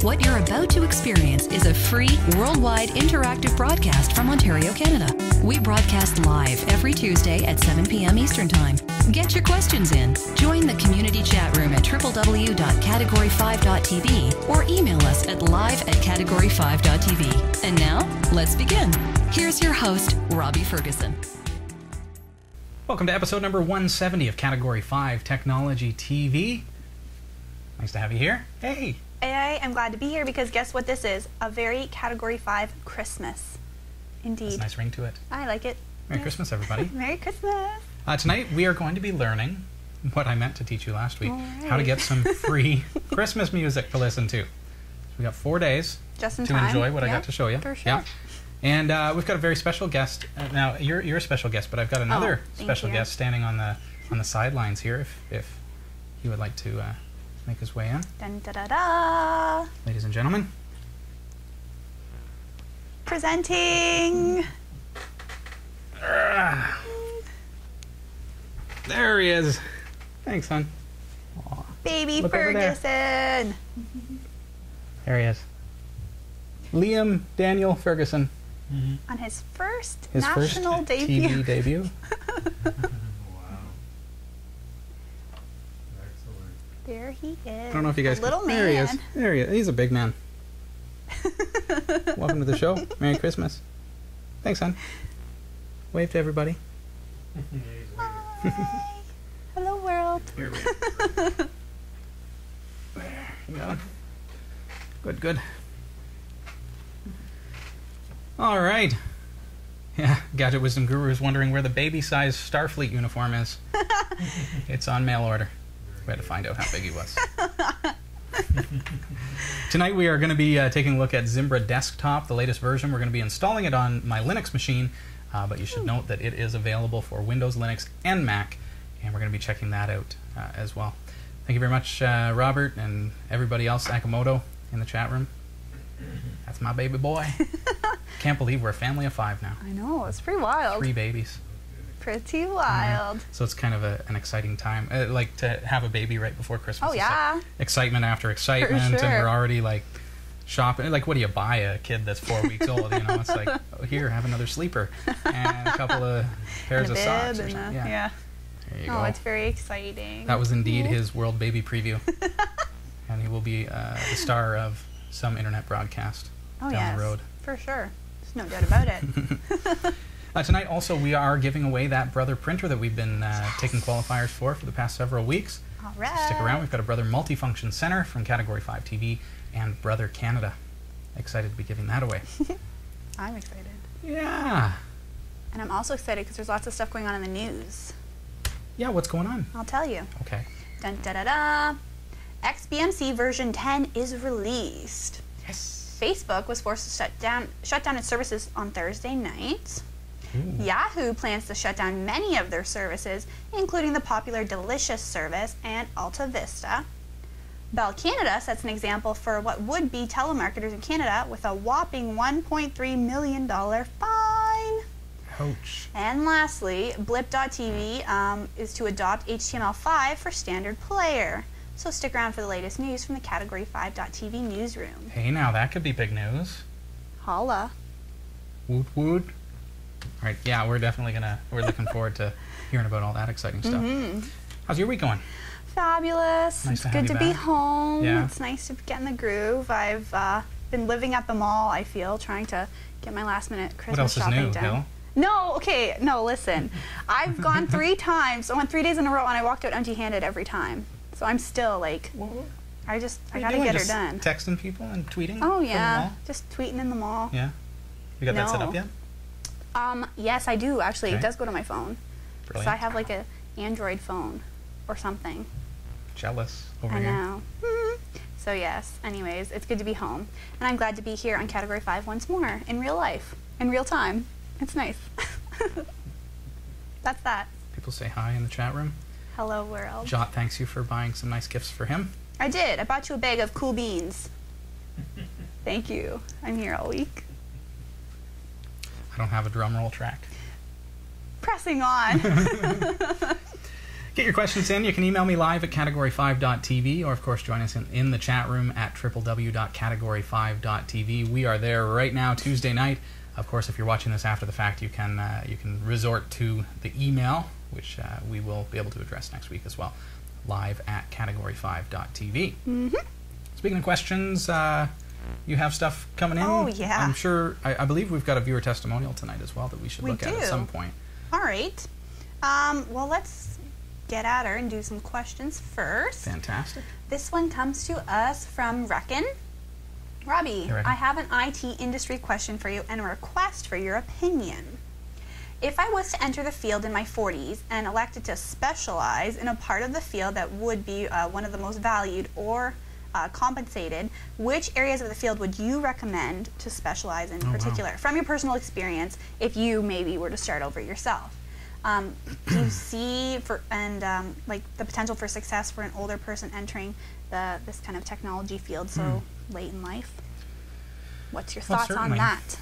What you're about to experience is a free, worldwide interactive broadcast from Ontario, Canada. We broadcast live every Tuesday at 7 p.m. Eastern Time. Get your questions in. Join the community chat room at www.category5.tv or email us at live@category5.tv. And now, let's begin. Here's your host, Robbie Ferguson. Welcome to episode number 170 of Category 5 Technology TV. Nice to have you here. Hey! I am glad to be here because guess what this is? A very Category 5 Christmas. Indeed. That's a nice ring to it. I like it. Merry Christmas, everybody. Merry Christmas. Tonight we are going to be learning what I meant to teach you last week. How to get some free Christmas music to listen to. So we got 4 days Just in to time. enjoy what I got to show you. For sure. Yeah. And we've got a very special guest. Now, you're a special guest, but I've got another special guest standing on the sidelines here if he would like to make his way in. Dun, da, da, da. Ladies and gentlemen. Presenting. There he is. Thanks, hon. Aw. Baby Look over there. Ferguson. There he is. Liam Daniel Ferguson. On his first His national first debut. TV debut. Wow. Excellent. There he is. I don't know if you guys Little can. man. There he is. There he is. He's a big man. Welcome to the show. Merry Christmas. Thanks, hon. Wave to everybody. Hi. Hello, world. Here we go. There you go. Good, good. All right. Yeah, Gadget Wisdom Guru is wondering where the baby-size Starfleet uniform is. It's on mail order. We had to find out how big he was. Tonight we are going to be taking a look at Zimbra Desktop, the latest version. We're going to be installing it on my Linux machine, but you should note that it is available for Windows, Linux, and Mac, and we're going to be checking that out as well. Thank you very much, Robert, and everybody else, Akamoto, in the chat room. That's my baby boy. Can't believe we're a family of 5 now. I know, it's pretty wild. 3 babies. Pretty wild. So it's kind of an exciting time. Like to have a baby right before Christmas. Oh, It's yeah. like excitement after excitement. For sure. And we're already like shopping. Like, what do you buy a kid that's 4 weeks old? You know, it's like, oh, here, have another sleeper and a couple of pairs And of a socks. bib Or and something. a, yeah. There you Oh, go. it's very exciting. That was indeed his World Baby preview. And he will be the star of some internet broadcast down the road. For sure. There's no doubt about it. Tonight also we are giving away that Brother printer that we've been taking qualifiers for the past several weeks. All right. So stick around. We've got a Brother Multifunction Center from Category 5 TV and Brother Canada. Excited to be giving that away. I'm excited. Yeah. And I'm also excited because there's lots of stuff going on in the news. Yeah, what's going on? I'll tell you. Okay. Dun da da da. XBMC version 10 is released. Yes. Facebook was forced to shut down its services on Thursday night. Ooh. Yahoo plans to shut down many of their services, including the popular Delicious service and Alta Vista. Bell Canada sets an example for what would be telemarketers in Canada with a whopping $1.3 million fine. Ouch. And lastly, Blip.tv is to adopt HTML5 for standard player. So stick around for the latest news from the Category5.tv newsroom. Hey, now that could be big news. Holla. Woot woot. All right, yeah, we're looking forward to hearing about all that exciting stuff. How's your week going? Fabulous. Nice It's to have good you to be back. home. Yeah. It's nice to get in the groove. I've been living at the mall, I feel, trying to get my last minute Christmas What else is shopping new, done. Bill? No, okay, no, listen. I've gone 3 times. I went 3 days in a row and I walked out empty-handed every time. So I'm still like, I gotta get her done. Texting people and tweeting? Oh from the yeah, mall? just tweeting in the mall. Yeah. You got that set No. up yet? Yes, I do actually. Okay. It does go to my phone. Brilliant. So I have like a Android phone or something. Jealous over I here. know. So yes, anyways, it's good to be home. And I'm glad to be here on Category 5 once more, in real life, in real time. It's nice. That's that. People say hi in the chat room. Hello, world. Jot thanks you for buying some nice gifts for him. I did. I bought you a bag of cool beans. Thank you. I'm here all week. I don't have a drum roll track. Pressing on. Get your questions in. You can email me live at category5.tv, or of course join us in the chat room at www.category5.tv. We are there right now, Tuesday night. Of course, if you're watching this after the fact, you can resort to the email, which we will be able to address next week as well, live at category5.tv. Mm-hmm. Speaking of questions, you have stuff coming in. Oh, yeah. I'm sure, I believe we've got a viewer testimonial tonight as well that we should look at some point. All right. Well, let's get at her and do some questions first. Fantastic. This one comes to us from Reckon. Robbie, Hey, Reckon. I have an IT industry question for you and a request for your opinion. If I was to enter the field in my 40s and elected to specialize in a part of the field that would be one of the most valued or compensated, which areas of the field would you recommend to specialize in particular? Wow. From your personal experience, if you maybe were to start over yourself. Do you see like the potential for success for an older person entering this kind of technology field so late in life? What's your thoughts on that?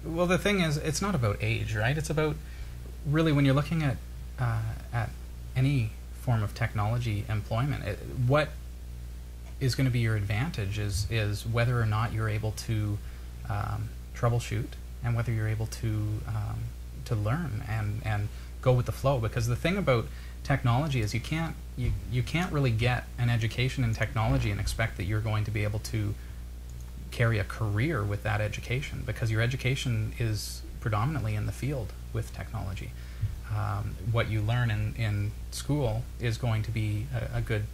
Well, the thing is, it's not about age, right? It's about really when you're looking at any form of technology employment, what is going to be your advantage is whether or not you're able to troubleshoot and whether you're able to learn and go with the flow. Because the thing about technology is you can't really get an education in technology and expect that you're going to be able to carry a career with that education, because your education is predominantly in the field with technology. What you learn in school is going to be a good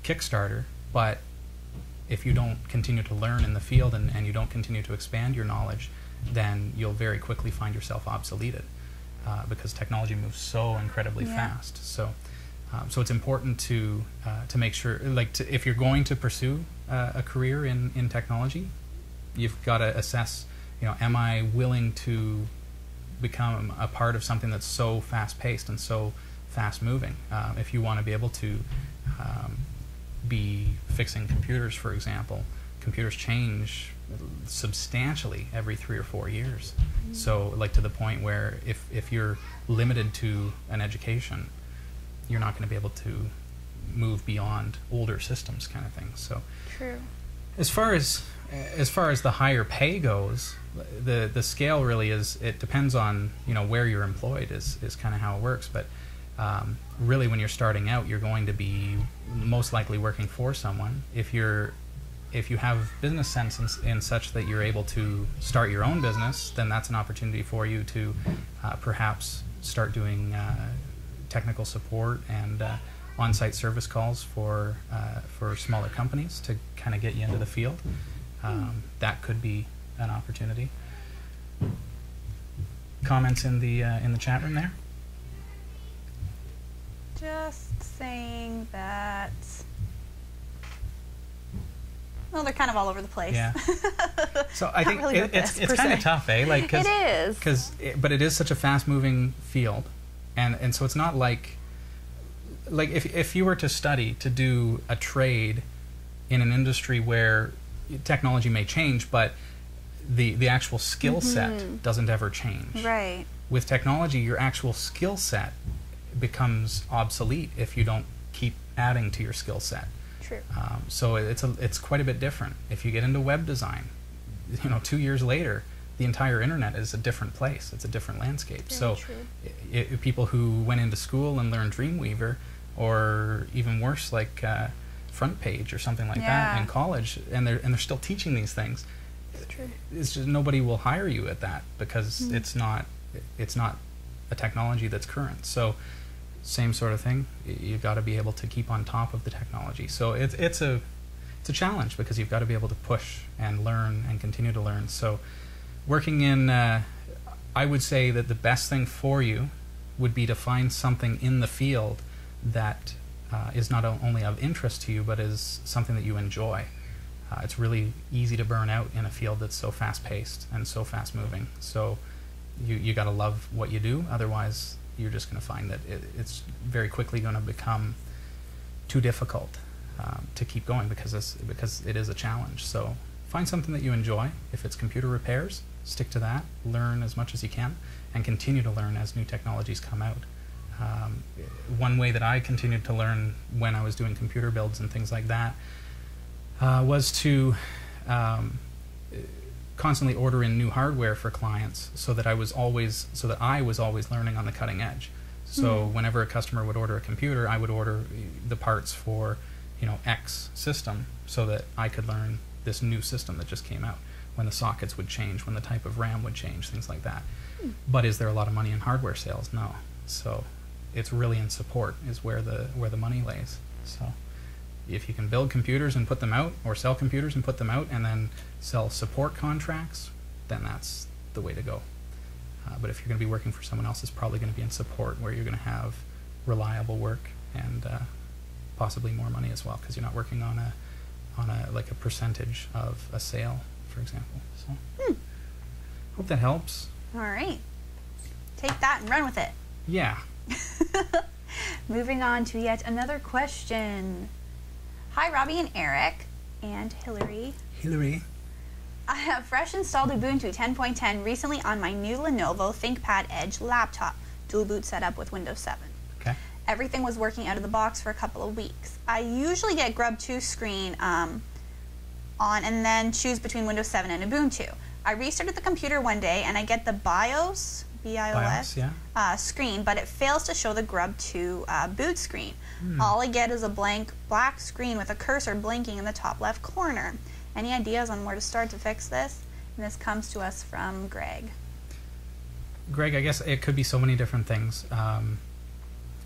kickstarter, but if you don't continue to learn in the field and you don't continue to expand your knowledge, then you'll very quickly find yourself obsoleted because technology moves so incredibly fast. So it's important to make sure, if you're going to pursue a career in technology, you've got to assess, am I willing to become a part of something that's so fast-paced and so fast-moving? If you want to be able to be fixing computers, for example, computers change substantially every 3 or 4 years. So, to the point where if you're limited to an education, you're not going to be able to move beyond older systems, kind of thing. So, true. As far as the higher pay goes, the scale really is, it depends on where you're employed is kind of how it works. But really, when you're starting out, you're going to be most likely working for someone. If you have business sense in such that you're able to start your own business, then that's an opportunity for you to perhaps start doing technical support and on-site service calls for smaller companies to kind of get you into the field. That could be an opportunity. Comments in the chat room there? Just saying that. Well, they're kind of all over the place. Yeah. So I think really it's kind of tough, eh? It is. But it is such a fast-moving field, and so it's not like if you were to study to do a trade in an industry where technology may change, but the actual skill set doesn't ever change. Right. With technology, your actual skill set becomes obsolete if you don't keep adding to your skill set. True. So it's quite a bit different. If you get into web design, 2 years later, the entire internet is a different place. It's a different landscape. Very so true. People who went into school and learned Dreamweaver, or even worse, like Front Page or something like that in college, and they're still teaching these things. It's true. It's just nobody will hire you at that because it's not a technology that's current. So same sort of thing. You've got to be able to keep on top of the technology. So it's a challenge because you've got to be able to push and learn and continue to learn. So working in, I would say that the best thing for you would be to find something in the field that is not only of interest to you, but is something that you enjoy. It's really easy to burn out in a field that's so fast-paced and so fast-moving. So you got to love what you do, otherwise you're just going to find that it's very quickly going to become too difficult to keep going because it is a challenge. So find something that you enjoy. If it's computer repairs, stick to that. Learn as much as you can and continue to learn as new technologies come out. One way that I continued to learn when I was doing computer builds and things like that was to constantly order in new hardware for clients, so that I was always learning on the cutting edge. So whenever a customer would order a computer, I would order the parts for, you know, X system, so that I could learn this new system that just came out, when the sockets would change, when the type of RAM would change, things like that. But is there a lot of money in hardware sales? No. So it's really in support is where the money lays. So if you can build computers and put them out, or sell computers and put them out, and then sell support contracts, then that's the way to go. But if you're going to be working for someone else, it's probably going to be in support, where you're going to have reliable work and possibly more money as well, because you're not working on a like a percentage of a sale, for example. So hope that helps. All right. Take that and run with it. Yeah. Moving on to yet another question. Hi, Robbie and Eric and Hillary. I have fresh installed Ubuntu 10.10 recently on my new Lenovo ThinkPad Edge laptop, dual boot setup with Windows 7. Okay. Everything was working out of the box for a couple of weeks. I usually get Grub 2 screen on and then choose between Windows 7 and Ubuntu. I restarted the computer one day and I get the BIOS, B-I-O-S, screen, but it fails to show the Grub 2 boot screen. All I get is a blank black screen with a cursor blinking in the top left corner. Any ideas on where to start to fix this? And this comes to us from Greg. Greg, I guess it could be so many different things.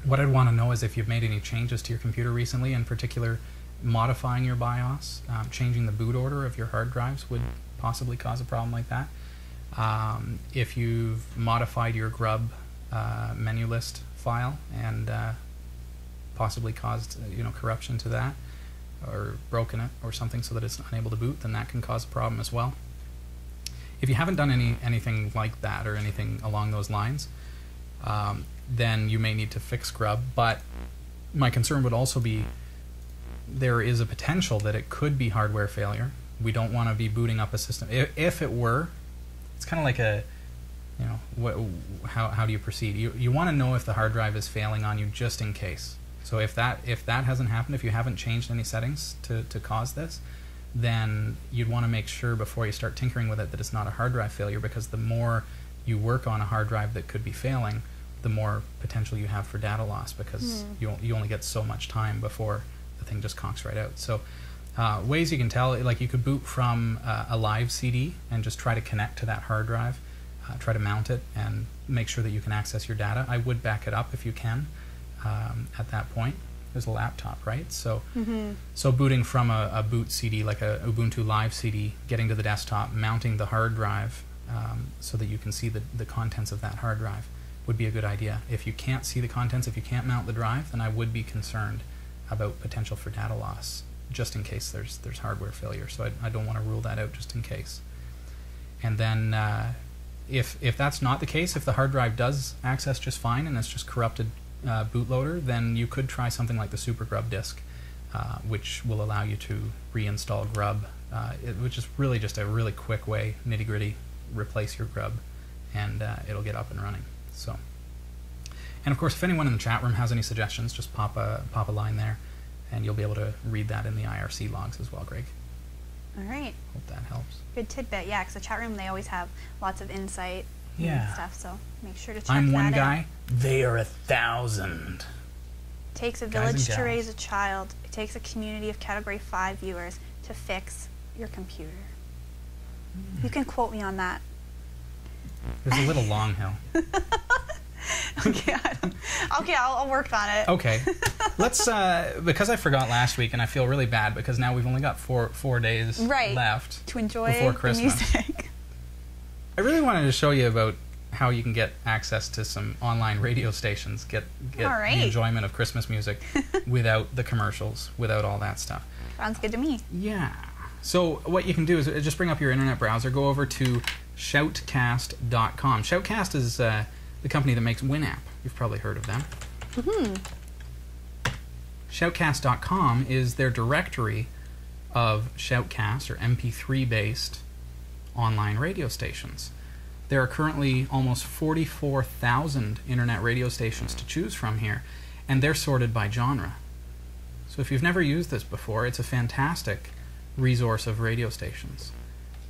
What I'd want to know is if you've made any changes to your computer recently, in particular modifying your BIOS, changing the boot order of your hard drives would possibly cause a problem like that. If you've modified your grub menu list file and possibly caused corruption to that, or broken it or something so that it's unable to boot, then that can cause a problem as well. If you haven't done anything like that or anything along those lines, then you may need to fix grub. But my concern would also be there is a potential that it could be hardware failure. We don't want to be booting up a system. If it were, it's kind of like a, how do you proceed? You want to know if the hard drive is failing on you just in case. So if that hasn't happened, if you haven't changed any settings to cause this, then you'd want to make sure before you start tinkering with it that it's not a hard drive failure, because the more you work on a hard drive that could be failing, the more potential you have for data loss, because you only get so much time before the thing just conks right out. So ways you can tell, like you could boot from a live CD and just try to connect to that hard drive, try to mount it and make sure that you can access your data. I would back it up if you can. At that point, there's a laptop, right? So, so booting from a boot CD, like a Ubuntu Live CD, getting to the desktop, mounting the hard drive so that you can see the contents of that hard drive would be a good idea. If you can't see the contents, if you can't mount the drive, then I would be concerned about potential for data loss, just in case there's hardware failure. So I don't want to rule that out just in case. And then if that's not the case, if the hard drive does access just fine and it's just corrupted bootloader, then you could try something like the Super Grub disk, which will allow you to reinstall grub, which is really just a really quick way, nitty-gritty, replace your grub, and it'll get up and running. So, and of course, if anyone in the chat room has any suggestions, just pop a line there, and you'll be able to read that in the IRC logs as well, Greg. All right. Hope that helps. Good tidbit, yeah, because the chat room, they always have lots of insight and stuff, so make sure to check I'm that one out. guy, they are 1,000. Takes a village to raise a child. It takes a community of Category 5 viewers to fix your computer. You can quote me on that. There's a little long hill. Okay, I'll work on it. Okay, let's because I forgot last week and I feel really bad because now we've only got four days left to enjoy before Christmas. The music. I really wanted to show you about how you can get access to some online radio stations, get the enjoyment of Christmas music without the commercials, without all that stuff. Sounds good to me. Yeah. So what you can do is just bring up your internet browser, go over to shoutcast.com. Shoutcast is the company that makes Winamp. You've probably heard of them. Shoutcast.com is their directory of shoutcast or MP3 based online radio stations. There are currently almost 44,000 internet radio stations to choose from here, and they're sorted by genre. So if you've never used this before, it's a fantastic resource of radio stations.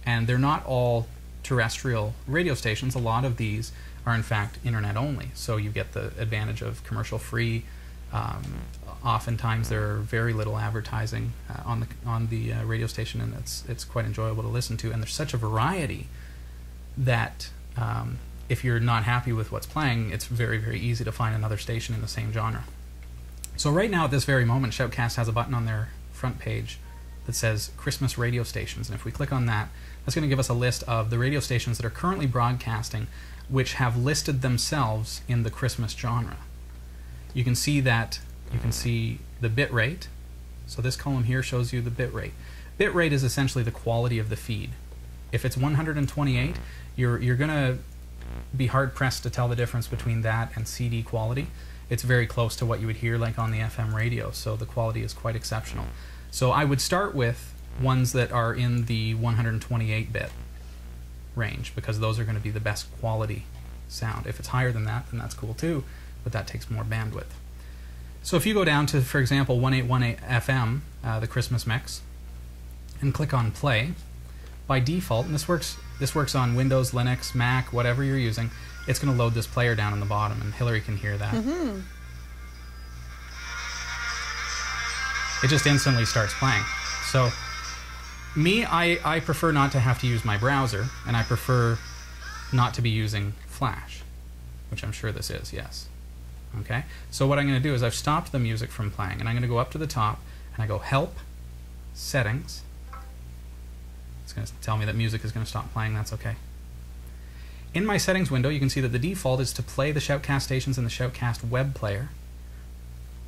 And they're not all terrestrial radio stations. A lot of these are in fact internet only, so you get the advantage of commercial free. Oftentimes there are very little advertising on the radio station, and it's quite enjoyable to listen to. And there's such a variety that if you're not happy with what's playing, it's very, very easy to find another station in the same genre. So right now at this very moment, Shoutcast has a button on their front page that says Christmas radio stations, and if we click on that, that's going to give us a list of the radio stations that are currently broadcasting which have listed themselves in the Christmas genre. You can see that, you can see the bit rate. So this column here shows you the bit rate. Bit rate is essentially the quality of the feed. If it's 128, you're going to be hard pressed to tell the difference between that and CD quality. It's very close to what you would hear like on the FM radio, so the quality is quite exceptional. So I would start with ones that are in the 128-bit range, because those are going to be the best quality sound. If it's higher than that, then that's cool too, but that takes more bandwidth. So if you go down to, for example, 1818 FM, the Christmas mix, and click on play, by default, and this works on Windows, Linux, Mac, whatever you're using, it's going to load this player down in the bottom, and Hillary can hear that. Mm-hmm. It just instantly starts playing. So me, I prefer not to have to use my browser, and I prefer not to be using Flash, which I'm sure this is, yes. Okay, so what I'm going to do is I've stopped the music from playing, and I'm going to go up to the top, and I go Help, Settings. It's going to tell me that music is going to stop playing. That's okay. In my settings window, you can see that the default is to play the Shoutcast stations in the Shoutcast web player.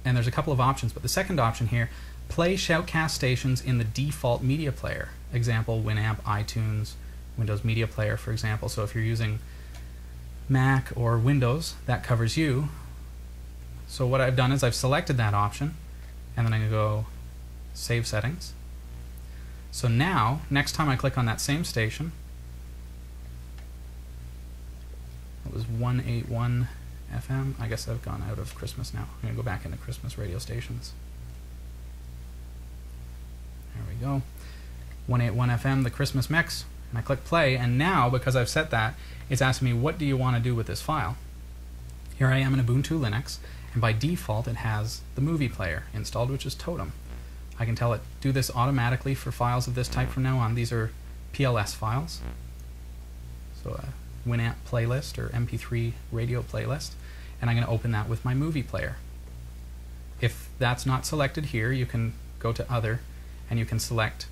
And there's a couple of options, but the second option here, play Shoutcast stations in the default media player. Example, Winamp, iTunes, Windows Media Player, for example. So if you're using Mac or Windows, that covers you. So what I've done is I've selected that option, and then I'm going to go Save Settings. So now, next time I click on that same station, it was 181 FM. I guess I've gone out of Christmas now. I'm going to go back into Christmas radio stations. There we go. 181 FM, the Christmas mix. And I click play, and now, because I've set that, it's asking me, what do you want to do with this file? Here I am in Ubuntu Linux, and by default it has the movie player installed, which is Totem. I can tell it, do this automatically for files of this type from now on. These are PLS files. So a Winamp playlist or MP3 radio playlist. And I'm going to open that with my movie player. If that's not selected here, you can go to Other, and you can select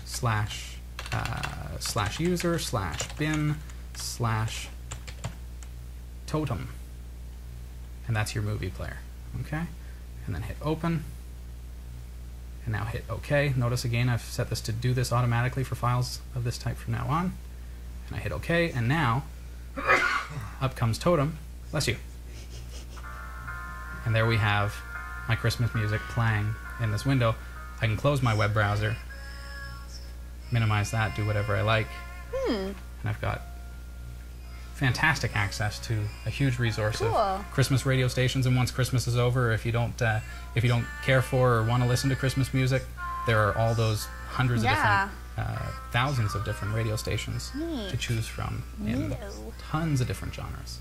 slash user slash bin slash totem. And that's your movie player. Okay? And then hit open. And now hit OK. Notice again I've set this to do this automatically for files of this type from now on. And I hit OK, and now up comes Totem. Bless you. And there we have my Christmas music playing in this window. I can close my web browser, minimize that, do whatever I like, and I've got fantastic access to a huge resource of Christmas radio stations. And once Christmas is over, if you don't care for or want to listen to Christmas music, there are all those hundreds of different, thousands of different radio stations to choose from in tons of different genres.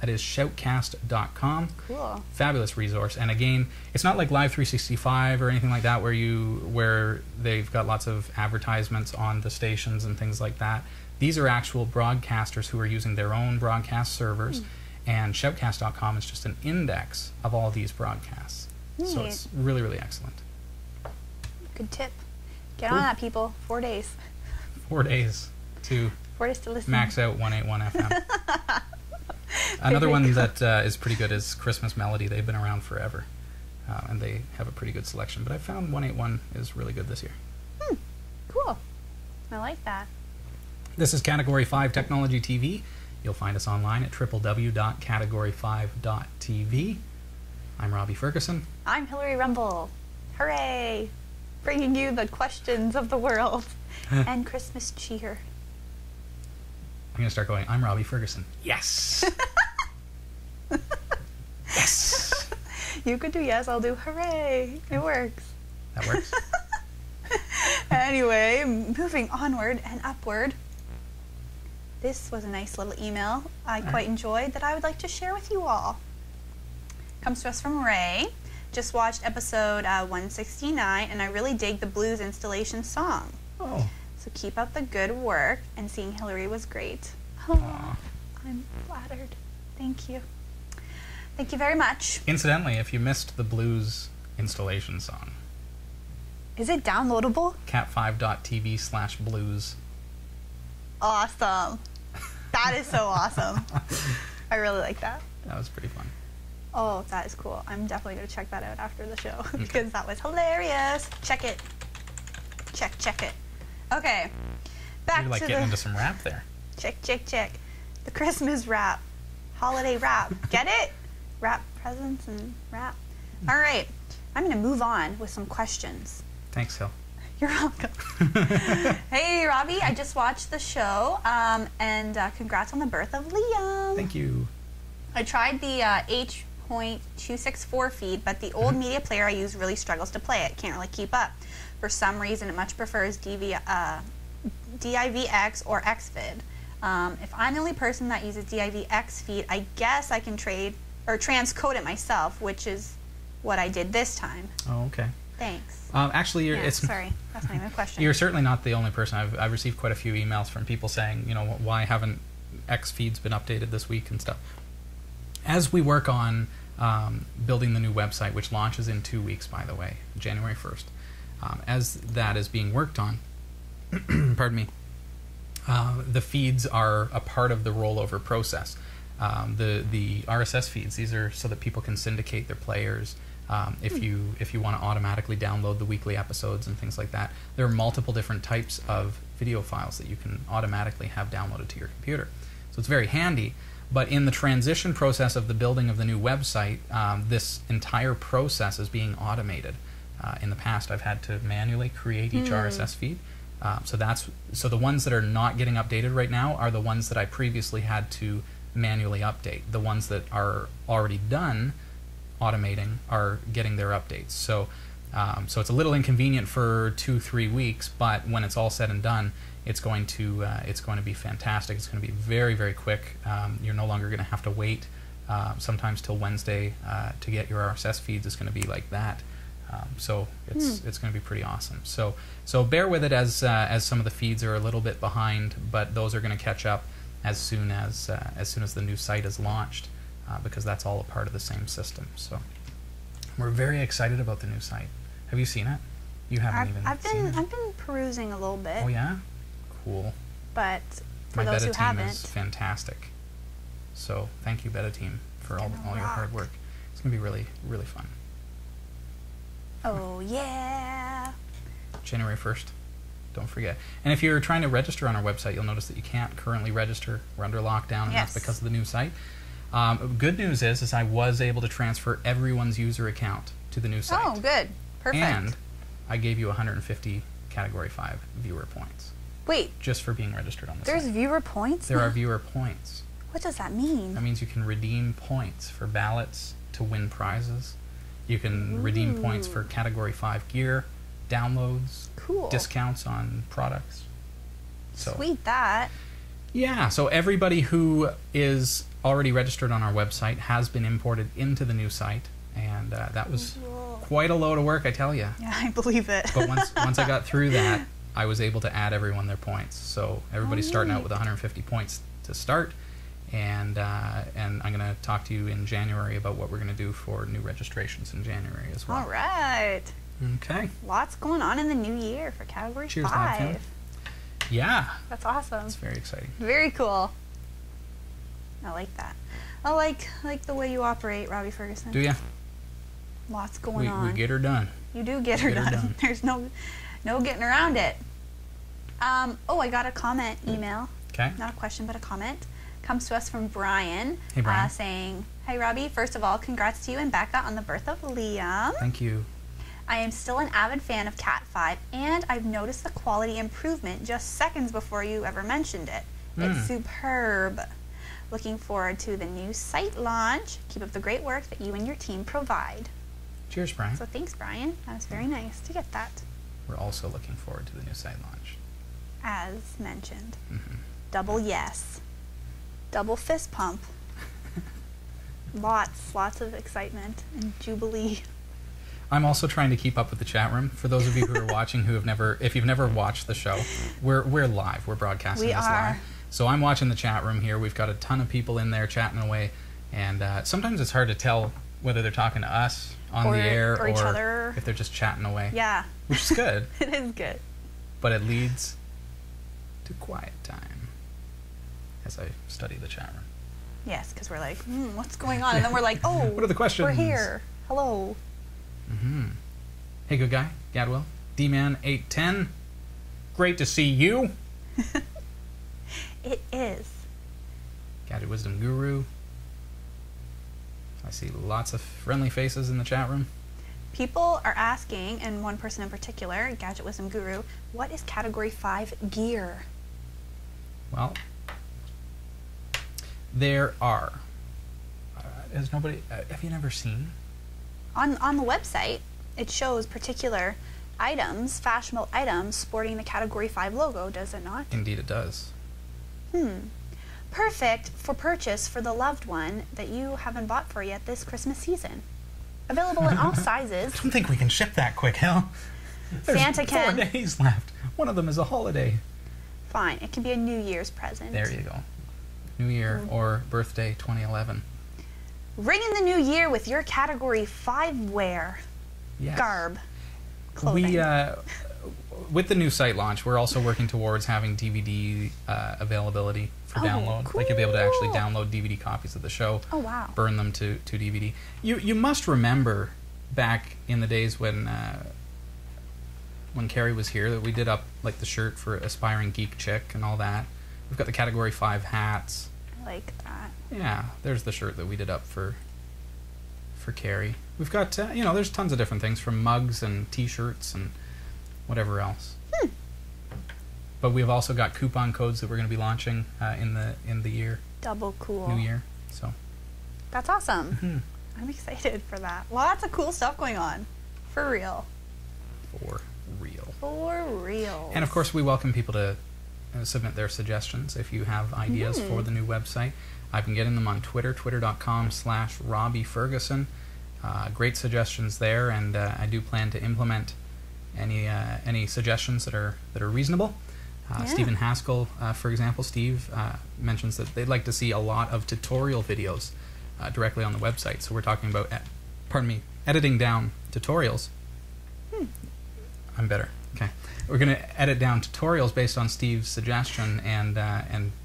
That is shoutcast.com. Cool. Fabulous resource. And again, it's not like Live 365 or anything like that where they've got lots of advertisements on the stations and things like that. These are actual broadcasters who are using their own broadcast servers, and shoutcast.com is just an index of all these broadcasts. So it's really, really excellent. Good tip. Get on that, people. 4 days. 4 days to listen. Max out 181 FM. Another one that is pretty good is Christmas Melody. They've been around forever, and they have a pretty good selection. But I found 181 is really good this year. Cool. I like that. This is Category 5 Technology TV. You'll find us online at www.category5.tv. I'm Robbie Ferguson. I'm Hillary Rumble. Hooray! Bringing you the questions of the world and Christmas cheer. going to start going, I'm Robbie Ferguson. Yes! Yes! You could do yes, I'll do hooray. It works. That works. Anyway, moving onward and upward. This was a nice little email I quite enjoyed that I would like to share with you all. Comes to us from Ray. Just watched episode 169, and I really dig the blues installation song. Oh. So keep up the good work, and seeing Hillary was great. Aw. I'm flattered. Thank you. Thank you very much. Incidentally, if you missed the blues installation song, Is it downloadable? cat5.tv/blues. Awesome. That is so awesome. I really like that. That was pretty fun. Oh, that is cool. I'm definitely going to check that out after the show because that was hilarious. Check it. Check it. Okay. Back You're like to getting the into some rap there. check. The Christmas wrap. Holiday wrap. Get it? Wrap presents and wrap. All right. I'm going to move on with some questions. Thanks, Hill. You're welcome. Hey, Robbie, I just watched the show, and congrats on the birth of Liam. Thank you. I tried the H.264 feed, but the old media player I use really struggles to play it. Can't really keep up. For some reason, it much prefers DivX or XVID. If I'm the only person that uses DivX feed, I guess I can trade or transcode it myself, which is what I did this time. Oh, okay. Thanks. Actually, Sorry, that's not even a question. You're certainly not the only person. I've received quite a few emails from people saying, you know, why haven't X feeds been updated this week and stuff. As we work on building the new website, which launches in 2 weeks, by the way, January 1st, as that is being worked on, pardon me, the feeds are a part of the rollover process. The RSS feeds, these are so that people can syndicate their players. If you want to automatically download the weekly episodes and things like that, there are multiple different types of video files that you can automatically have downloaded to your computer. So it's very handy. But in the transition process of the building of the new website, this entire process is being automated. In the past, I've had to manually create each RSS feed. So the ones that are not getting updated right now are the ones that I previously had to manually update. The ones that are already done automating are getting their updates. So it's a little inconvenient for 2-3 weeks, but when it's all said and done, it's going to be fantastic. It's going to be very, very quick. You're no longer going to have to wait sometimes till Wednesday to get your RSS feeds. It's going to be like that. So it's going to be pretty awesome. So bear with it as some of the feeds are a little bit behind, but those are going to catch up as soon as the new site is launched, because that's all a part of the same system. So we're very excited about the new site. Have you seen it? You haven't even seen it? I've been perusing a little bit. Oh yeah? Cool. But for My those beta who team haven't, is fantastic. So thank you, beta team, for all your hard work. It's going to be really, really fun. oh yeah. January 1st. Don't forget. And if you're trying to register on our website, you'll notice that you can't currently register. We're under lockdown, and that's because of the new site. Good news is I was able to transfer everyone's user account to the new site. Oh, good. Perfect. And I gave you 150 Category 5 viewer points. Wait, Just for being registered on the there's site. viewer points? There now? are viewer points. What does that mean? That means you can redeem points for ballots to win prizes. You can redeem points for Category 5 gear, downloads, Cool. discounts on products. So, Sweet that. yeah, so everybody who is already registered on our website has been imported into the new site, and that was quite a load of work, I tell you. Yeah, I believe it. But once I got through that, I was able to add everyone their points. So everybody's starting out with 150 points to start, and I'm going to talk to you in January about what we're going to do for new registrations in January as well. All right. Okay. Lots going on in the new year for Category Cheers, 5. Lab Fam. Yeah. That's awesome. It's very exciting. Very cool. I like that. I like the way you operate, Robbie Ferguson. Do ya? Lots going on. We get her done. You do get her done. There's no getting around it. Oh, I got a comment email. Okay. Not a question, but a comment. Comes to us from Brian. Hey, Brian. Saying, "Hi, Robbie. First of all, congrats to you and Becca on the birth of Liam. Thank you. I am still an avid fan of Cat 5, and I've noticed the quality improvement just seconds before you ever mentioned it. It's superb. Looking forward to the new site launch. Keep up the great work that you and your team provide. Cheers, Brian. So thanks, Brian. That was very nice to get that. We're also looking forward to the new site launch. As mentioned. Mm-hmm. Double yes. Double fist pump. Lots of excitement and jubilee. I'm also trying to keep up with the chat room. For those of you who are watching if you've never watched the show, we're live. We're broadcasting this live. So I'm watching the chat room here. We've got a ton of people in there chatting away, and sometimes it's hard to tell whether they're talking to us on the air or each other, if they're just chatting away. Yeah. Which is good. It is good. But it leads to quiet time as I study the chat room. Yes, because we're like, what's going on? And then we're like, oh, what are the questions? We're here. Hello. Mm-hmm. Hey, good guy, Gadwell, D-Man 810. Great to see you. It is. Gadget Wisdom Guru. I see lots of friendly faces in the chat room. People are asking, and one person in particular, Gadget Wisdom Guru, what is Category 5 gear? Well, there are. Has nobody? Have you never seen? On the website, it shows particular items, fashionable items, sporting the Category 5 logo, does it not? Indeed it does. Perfect for purchase for the loved one that you haven't bought for yet this Christmas season. Available in all sizes. I don't think we can ship that quick, Hal. There's Santa can. 4 days left. One of them is a holiday. Fine, it can be a New Year's present. There you go. New Year or birthday 2011. Ring in the new year with your Category 5 wear. Yes. Garb. Clothing. We, with the new site launch, we're also working towards having DVD availability for download. Cool. Like you'll be able to actually download DVD copies of the show. Oh, wow. Burn them to DVD. You must remember back in the days when Carrie was here that we did up like the shirt for Aspiring Geek Chick and all that. We've got the Category 5 hats. I like that. Yeah, there's the shirt that we did up for Carrie. We've got there's tons of different things from mugs and T-shirts and whatever else. But we've also got coupon codes that we're going to be launching in the year. Double cool. New year. So that's awesome. I'm excited for that. Lots of cool stuff going on. For real. For real. For real. And of course, we welcome people to submit their suggestions if you have ideas for the new website. I've been getting them on Twitter, twitter.com/RobbieFerguson. Great suggestions there, and I do plan to implement any suggestions that are reasonable. Stephen Haskell, for example, Steve mentions that they'd like to see a lot of tutorial videos directly on the website. So we're talking about, editing down tutorials. I'm better. Okay, we're going to edit down tutorials based on Steve's suggestion and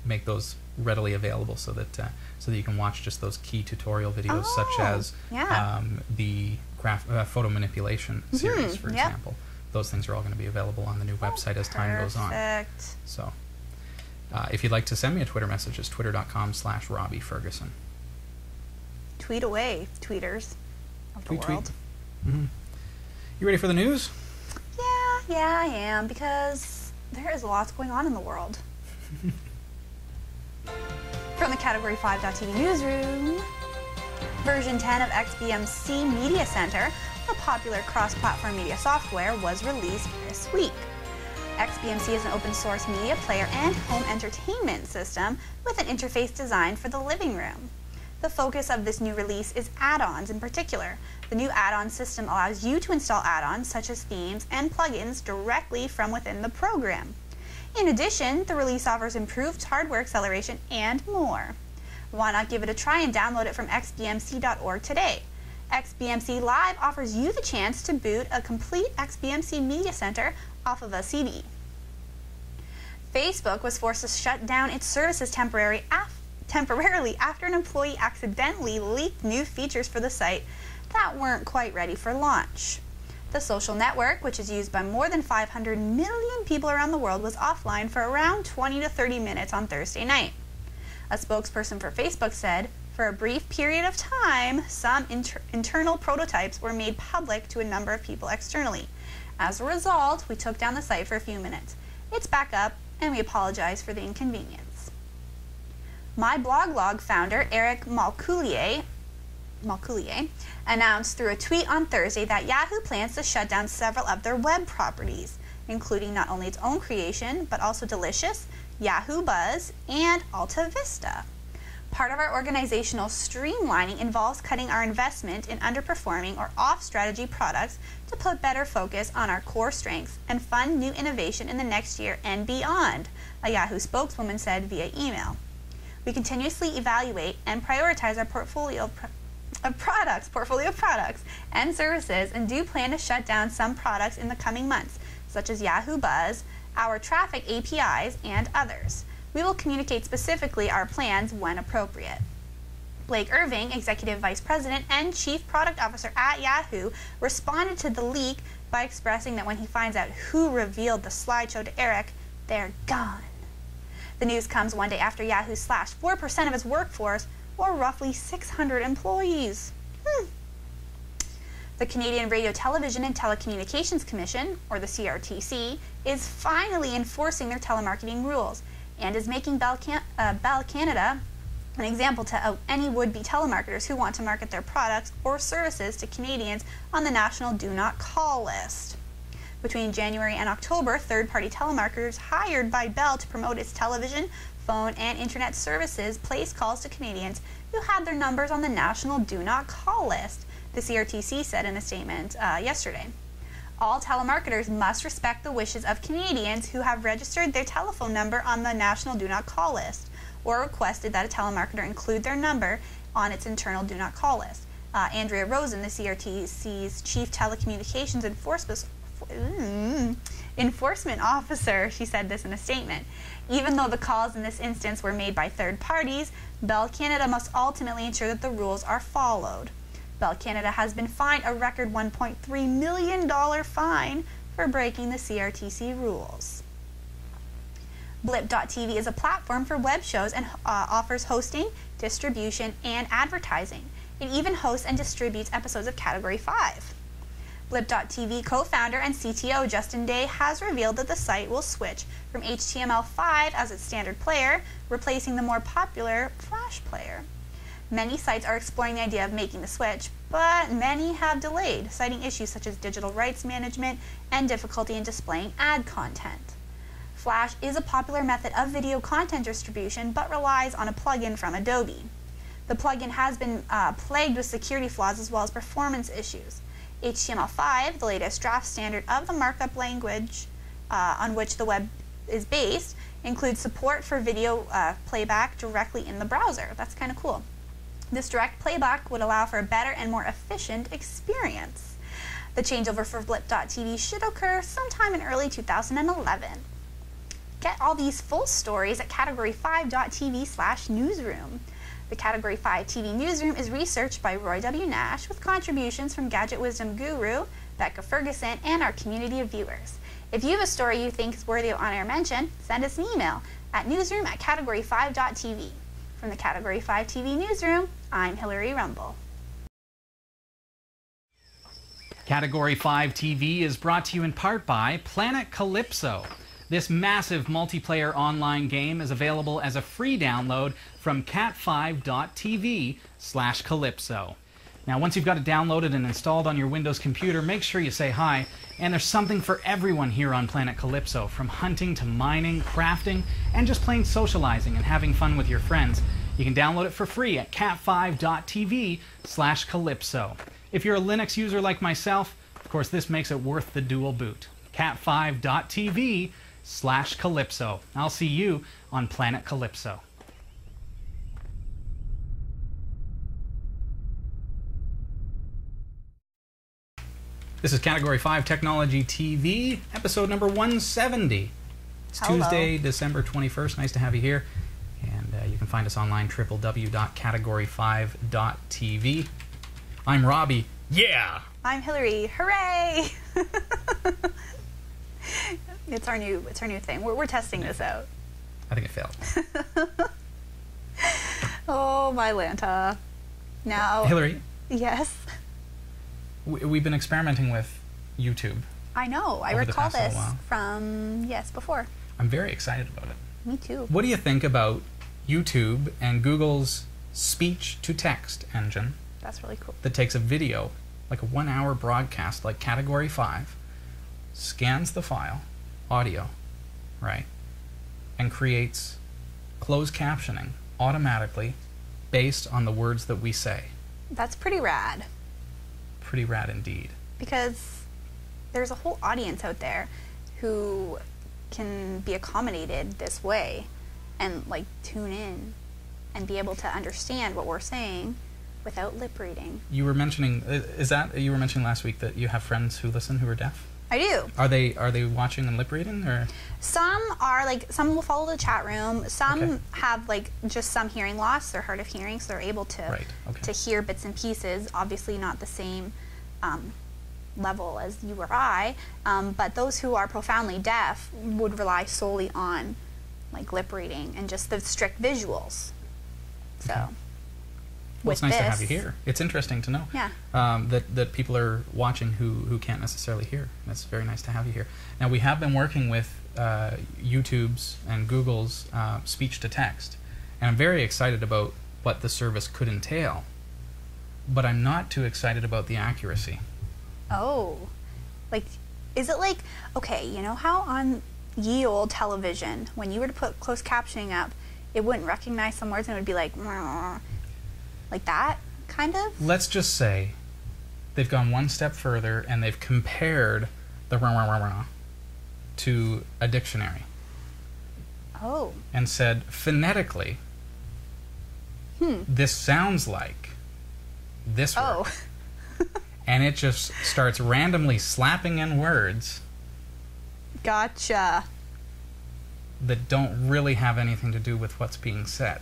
make those readily available so that you can watch just those key tutorial videos, such as the photo manipulation series, for example. Those things are all going to be available on the new website as time goes on. Perfect. So, if you'd like to send me a Twitter message, it's twitter.com/RobbieFerguson. Tweet away, tweeters of the world. You ready for the news? Yeah, I am, because there is lots going on in the world. From the Category5.tv newsroom, version 10 of XBMC Media Center, the popular cross-platform media software, was released this week. XBMC is an open-source media player and home entertainment system with an interface designed for the living room. The focus of this new release is add-ons in particular. The new add-on system allows you to install add-ons such as themes and plugins directly from within the program. In addition, the release offers improved hardware acceleration and more. Why not give it a try and download it from xbmc.org today? XBMC Live offers you the chance to boot a complete XBMC Media Center off of a CD. Facebook was forced to shut down its services temporarily after an employee accidentally leaked new features for the site that weren't quite ready for launch. The social network, which is used by more than 500 million people around the world, was offline for around 20 to 30 minutes on Thursday night. A spokesperson for Facebook said, "For a brief period of time, some internal prototypes were made public to a number of people externally. As a result, we took down the site for a few minutes. It's back up, and we apologize for the inconvenience." My Bloglog founder, Eric Malcoulier, announced through a tweet on Thursday that Yahoo plans to shut down several of their web properties, including not only its own creation, but also Delicious, Yahoo Buzz, and Alta Vista. Part of our organizational streamlining involves cutting our investment in underperforming or off-strategy products to put better focus on our core strengths and fund new innovation in the next year and beyond, a Yahoo spokeswoman said via email. We continuously evaluate and prioritize our portfolio of products and services, and do plan to shut down some products in the coming months, such as Yahoo Buzz, our traffic APIs, and others. We will communicate specifically our plans when appropriate. Blake Irving, Executive Vice President and Chief Product Officer at Yahoo, responded to the leak by expressing that when he finds out who revealed the slideshow to Eric, they're gone. The news comes one day after Yahoo slashed 4% of its workforce, or roughly 600 employees. The Canadian Radio, Television and Telecommunications Commission, or the CRTC, is finally enforcing their telemarketing rules and is making Bell Canada an example to any would-be telemarketers who want to market their products or services to Canadians on the national Do Not Call list. Between January and October, third-party telemarketers hired by Bell to promote its television, phone, and internet services placed calls to Canadians who had their numbers on the national Do Not Call list, the CRTC said in a statement yesterday. All telemarketers must respect the wishes of Canadians who have registered their telephone number on the national Do Not Call list, or requested that a telemarketer include their number on its internal Do Not Call list. Andrea Rosen, the CRTC's Chief Telecommunications Enforcement Officer, she said this in a statement. Even though the calls in this instance were made by third parties, Bell Canada must ultimately ensure that the rules are followed. Bell Canada has been fined a record $1.3 million fine for breaking the CRTC rules. Blip.tv is a platform for web shows and offers hosting, distribution, and advertising. It even hosts and distributes episodes of Category 5. Blip.tv co-founder and CTO Justin Day has revealed that the site will switch from HTML5 as its standard player, replacing the more popular Flash player. Many sites are exploring the idea of making the switch, but many have delayed, citing issues such as digital rights management and difficulty in displaying ad content. Flash is a popular method of video content distribution, but relies on a plugin from Adobe. The plugin has been plagued with security flaws as well as performance issues. HTML5, the latest draft standard of the markup language on which the web is based, includes support for video playback directly in the browser. That's kind of cool. This direct playback would allow for a better and more efficient experience. The changeover for Blip.tv should occur sometime in early 2011. Get all these full stories at category5.tv/newsroom. The Category 5 TV Newsroom is researched by Roy W. Nash with contributions from Gadget Wisdom Guru, Becca Ferguson, and our community of viewers. If you have a story you think is worthy of on-air mention, send us an email at newsroom@category5.tv. From the Category 5 TV Newsroom, I'm Hillary Rumble. Category 5 TV is brought to you in part by Planet Calypso. This massive multiplayer online game is available as a free download from cat5.tv/calypso. Now, once you've got it downloaded and installed on your Windows computer, make sure you say hi. And there's something for everyone here on Planet Calypso, from hunting to mining, crafting, and just plain socializing and having fun with your friends. You can download it for free at cat5.tv/calypso. If you're a Linux user like myself, of course, this makes it worth the dual boot. cat5.tv/calypso. I'll see you on Planet Calypso. This is Category 5 Technology TV, episode number 170. It's Hello. Tuesday, December 21st. Nice to have you here. And you can find us online, www.category5.tv. I'm Robbie. Yeah! I'm Hillary. Hooray! It's our new thing. We're testing this out. I think it failed. Oh, my Lanta. Now, Hillary, yes. we've been experimenting with YouTube. I know. I Over the recall past little this while. from before. I'm very excited about it. Me too. What do you think about YouTube and Google's speech-to-text engine That's really cool. that takes a video, like a 1-hour broadcast, like Category 5, scans the file, audio, right, and creates closed captioning automatically based on the words that we say. That's pretty rad. Pretty rad indeed. Because there's a whole audience out there who can be accommodated this way and like tune in and be able to understand what we're saying without lip reading. You were mentioning, you were mentioning last week that you have friends who listen who are deaf? I do. Are they watching and lip reading, or? Some are like, some will follow the chat room. Some Okay. have like just some hearing loss. They're hard of hearing, so they're able to Right, okay. to hear bits and pieces. Obviously, not the same level as you or I. But those who are profoundly deaf would rely solely on like lip reading and just the strict visuals. So. Okay. Well, it's with nice to have this- you here. It's interesting to know Yeah. that people are watching who can't necessarily hear. That's very nice to have you here. Now, we have been working with YouTube's and Google's speech-to-text, and I'm very excited about what the service could entail, but I'm not too excited about the accuracy. Oh, like, is it like, okay, you know how on ye old television, when you were to put closed captioning up, it wouldn't recognize some words and it would be like that, kind of? Let's just say they've gone one step further and they've compared the rah to a dictionary Oh, and said phonetically, this sounds like this word. oh, And it just starts randomly slapping in words gotcha. that don't really have anything to do with what's being said.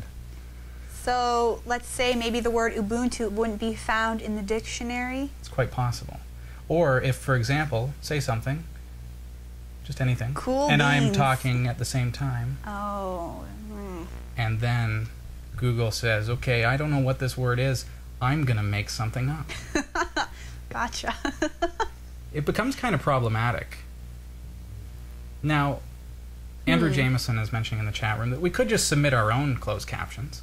So let's say maybe the word Ubuntu wouldn't be found in the dictionary. It's quite possible. Or if, for example, say something, just anything, Cool and I'm beans. talking at the same time, Oh, and then Google says, okay, I don't know what this word is, I'm going to make something up. gotcha. It becomes kind of problematic. Now, Andrew Jameson is mentioning in the chat room that we could just submit our own closed captions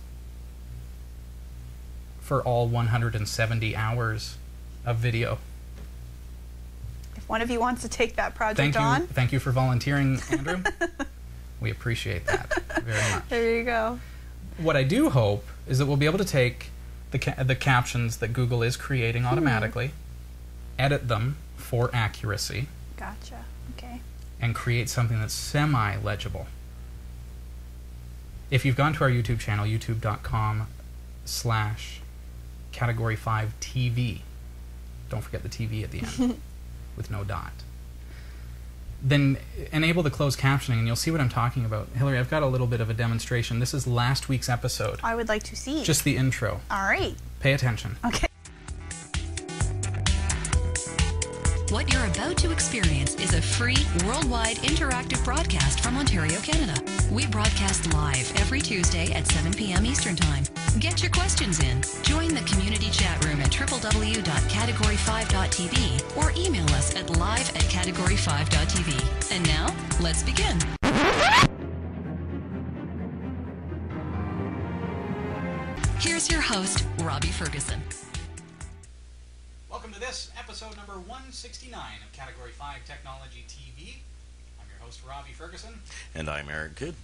for all 170 hours of video. If one of you wants to take that project on, Thank you for volunteering, Andrew. We appreciate that very much. there you go. What I do hope is that we'll be able to take the captions that Google is creating automatically, edit them for accuracy, Gotcha. Okay. and create something that's semi-legible. If you've gone to our YouTube channel, youtube.com/Category5TV, don't forget the TV at the end, with no dot, then enable the closed captioning and you'll see what I'm talking about. Hillary, I've got a little bit of a demonstration. This is last week's episode. I would like to see. Just the intro. All right. Pay attention. Okay. What you're about to experience is a free, worldwide interactive broadcast from Ontario, Canada. We broadcast live every Tuesday at 7 p.m. Eastern Time. Get your questions in. Join the community chat room at www.category5.tv or email us at live@category5.tv. And now, let's begin. Here's your host, Robbie Ferguson. Welcome to this episode number 169 of Category 5 Technology TV. I'm your host, Robbie Ferguson. And I'm Eric Kidd.